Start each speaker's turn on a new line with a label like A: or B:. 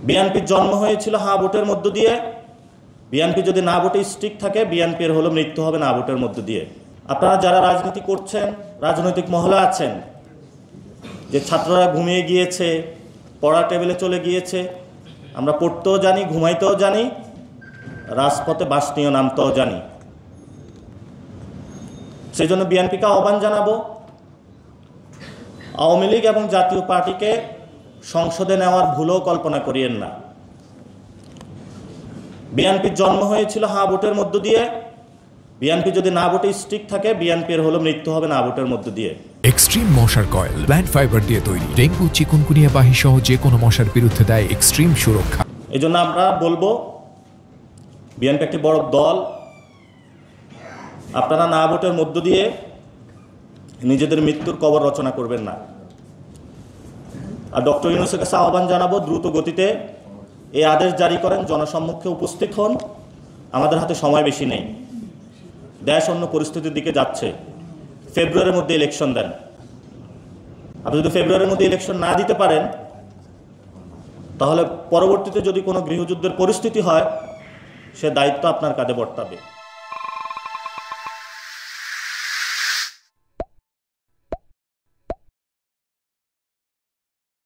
A: বিএনপির জন্ম হয়েছিল হা ভোটের মধ্য দিয়ে। বিএনপি যদি না ভোটে স্টিক থাকে, বিএনপির হলো মৃত্যু হবে না ভোটের মধ্য দিয়ে। আপনারা যারা রাজনীতি করছেন, রাজনৈতিক মহলে আছেন, যে ছাত্ররা ঘুমিয়ে গিয়েছে, পড়া টেবিলে চলে গিয়েছে, আমরা পড়তেও জানি, ঘুমাইতেও জানি, রাজপথে বাস নিয়ে নামতেও জানি। সেই জন্য বিএনপিকে আহ্বান জানাবো, আওয়ামী লীগ এবং জাতীয় পার্টিকে সংসদে নেওয়ার ভুলও কল্পনা করিয়েন না। বিএনপির জন্ম হয়েছিল হা ভোটের মধ্য দিয়ে। বিএনপি যদি না ভোটে স্টিক থাকে, বিএনপির হলো মৃত্যু হবে না ভোটের মধ্য দিয়ে।
B: এক্সট্রিম মশার কয়েল প্ল্যান্ট ফাইবার দিয়ে তৈরি, ডেঙ্গু, চিকুনগুনিয়া বাহি সহ যে কোনো মশার বিরুদ্ধে দেয় এক্সট্রিম সুরক্ষা।
A: এই জন্য আমরা বলবো, বিএনপি একটি বড় দল, আপনারা না ভোটের মধ্য দিয়ে নিজেদের মৃত্যুর কবর রচনা করবেন না। আর ডক্টর ইউনূসের কাছে আহ্বান জানাবো, দ্রুত গতিতে এই আদেশ জারি করেন, জনসম্মুখে উপস্থিত হন। আমাদের হাতে সময় বেশি নেই, দেশ অন্য পরিস্থিতির দিকে যাচ্ছে। ফেব্রুয়ারির মধ্যে ইলেকশন দেন। আপনি যদি ফেব্রুয়ারির মধ্যে ইলেকশন না দিতে পারেন, তাহলে পরবর্তীতে যদি কোনো গৃহযুদ্ধের পরিস্থিতি হয়, সে দায়িত্ব আপনার কাঁধে বর্তাবে।